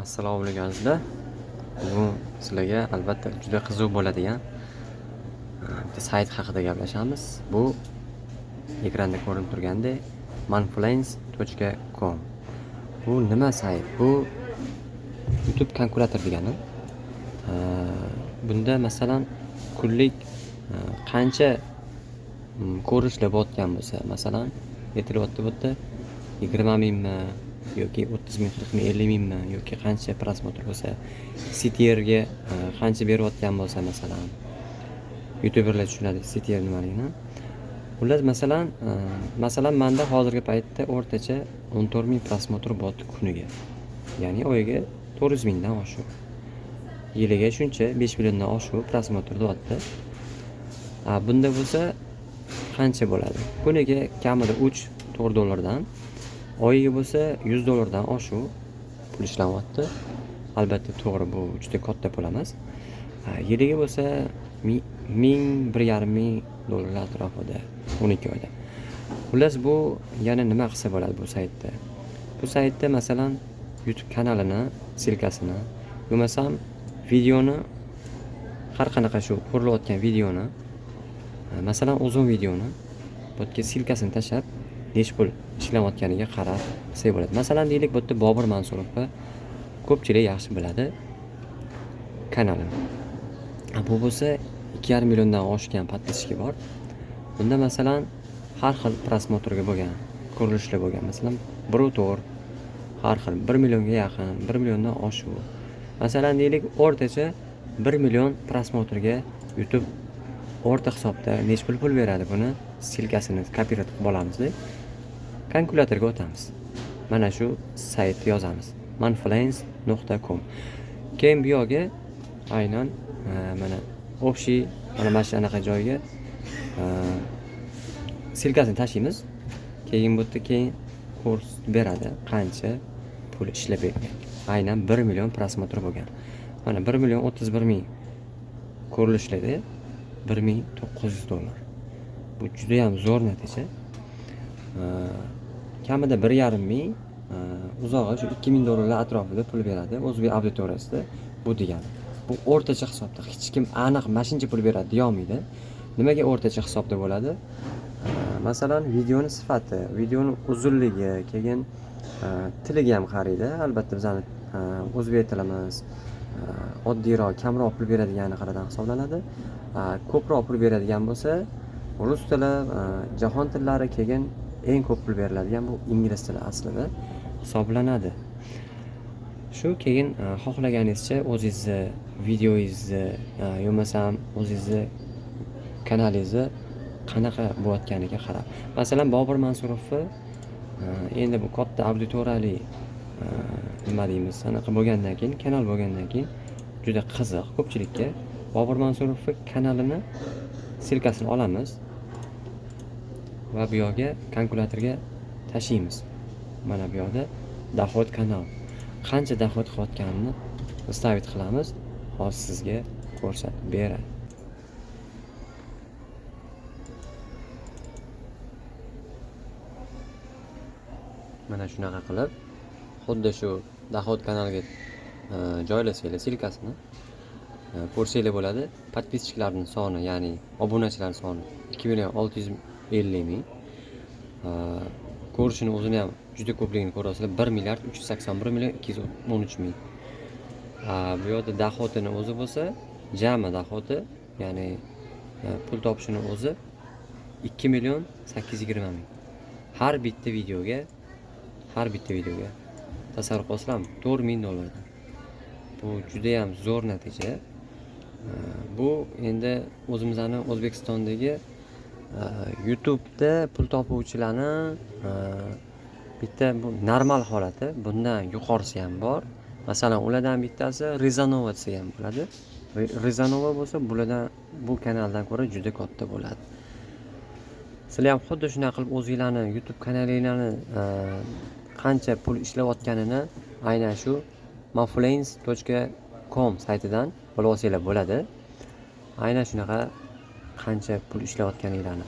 Assalomu alaykum azizlar. Bugun sizlarga albatta juda qiziq bo'ladigan bitta sayt haqida gaplashamiz. Bu ekranda ko'rinib turgandek manfluence.com. Bu nima sayt? Bu YouTube kalkulyator degani. Bunda masalan kunlik qancha ko'rishlar bo'layotgan bo'lsa, masalan, aytilyapti bu yerda 20 mingmi yoki 30 ming, 40 ming, 50 mingmi yoki qancha prosmotr bo'lsa, CTRga qancha berayotgan bo'lsa, masalan, YouTuberlar tushunadi CTR nimaligini. Xullas, masalan, menda hozirgi paytda o'rtacha 14 ming prosmotr bor kuniga. Ya'ni oyiga 400 mingdan oshuv. Yiliga shuncha 5 milliondan oshuv prosmotr deyapti. Bunda bo'lsa qancha bo'ladi? Kuniga kamida 3-4 dollardan, oyiga bo'lsa 100 dollardan oshuv pul ishlanyapti. Albatta to'g'ri, bu juda katta pul emas. Yiliga bo'lsa 1,5 ming dollar atrofida 12 oyda. Xullas, bu yana nima qilsa bo'ladi bu saytda? Bu saytda masalan YouTube kanalini, silkasini, bo'lmasam videoni, har qanaqa shu ko'rilayotgan videoni, masalan uzun videoni bu yerga silkasini tashlab, necha pul ishlayotganiga qarab qilsa bo'ladi. Masalan, deylik, bu yerda Bobur Mansurovni ko'pchilik yaxshi biladi kanalini. Bu bo'lsa 2,5 milliondan oshgan podpischiki bor. Bunda masalan har xil prosmotrga bo'lgan, ko'rilishlar bo'lgan. Masalan, Brutor har xil 1 millionga yaqin, 1 milliondan oshuv. Masalan, deylik, o'rtacha 1 million prosmotrga YouTube o'rta hisobda necha pul beradi, buni silkasini kopirovat qilib olamizda. Kalkulyatorga o'tamiz. Mana shu saytni yozamiz. manfluence.com. Keyin bu yerga aynan mana общий mana shunaqa joyga silkasini tashlaymiz. Keyin bu yerda kurs beradi, qancha pul ishlab bergan. Aynan 1 million prosmotr bo'lgan. Mana 1 million 31 ming ko'rilishlarda 1900 dollar. Bu juda ham zo'r natija. Kamida 1,5 ming, uzog'i shu 2000 dollarlar atrofida pul beradi o'zbek auditoriyasida. Bu degani. Bu o'rtacha hisobda. Hech kim aniq mashincha pul beradi deya olmaydi. Nimaga o'rtacha hisobda bo'ladi? Masalan, videoni sifati, videoni uzunligi, keyin tiliga ham qaraydi. Albatta bizani o'zbek tilimiz oddiyroq, kamroq pul beradigani qaradan hisoblanadi. Ko'proq pul beradigan bo'lsa, rus tili, jahon tillari, keyin eng ko'p pul beriladigan bu ingliz tili aslida hisoblanadi. Shu keyin xohlaganingizcha o'zingizni videoingizni, yo'masam o'zingizni kanalingizni qanaqa bo'layotganiga qarab. Masalan, Bobur Mansurovni endi bu katta auditoriyali nima deymiz, anaqa bo'lgandan keyin, kanal bo'lgandan keyin juda qiziq ko'pchilikka. Bobur Mansurovni kanalini silkasini olamiz va bu yerga kalkulyatorga tashlaymiz. Mana bu yerda dohod kanal qancha dohod qilayotganini stavit qilamiz. Hozir sizga ko'rsatib beradi. Mana shunaqa qilib, xuddi shu dohod kanalga joylasanglar silkasini, ko'rsanglar bo'ladi. Podpischiklarning soni, ya'ni obunachilar soni 2,650 ming. Ko'rishini o'zini ham juda ko'pligini ko'rasizlar. 1,281,213 ming. Bu yerda dohodini o'zi bo'lsa, jami dohodi, ya'ni pul topishini o'zi 2,820 ming. Har bitta videoga tasavvur qilsam 4 ming dollardan. Bu juda ham zo'r natija. Bu endi o'zimizning O'zbekistondagi YouTube'da pul topuvchilarni bitta bu normal holati, bundan yuqorisi ham bor. Masalan, ulardan bittasi Rizanova desa ham bo'ladi. Rizanova bo'lsa, bu kanaldan ko'ra juda katta bo'ladi. Sizlar ham xuddi shunaqa qilib o'zingizlarning YouTube kanalinglarni qancha pul ishlayotganini aynan shu manfluence.com saytidan bilib olsanglar bo'ladi. Aynan shunaqa qancha pul ishlayotganinglarni.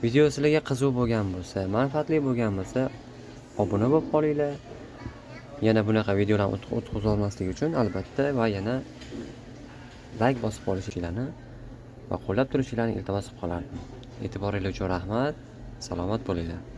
Video sizlarga qiziq bo'lgan bo'lsa, manfaatli bo'lgan bo'lsa, obuna bo'lib qolinglar. yana bunaqa videolarni o'tkazib olmaslik uchun albatta va yana like bosib qolishingizni va qo'llab turishinglarni iltimos qilib qolardim. E'tiboringiz uchun rahmat. Salomat bo'linglar.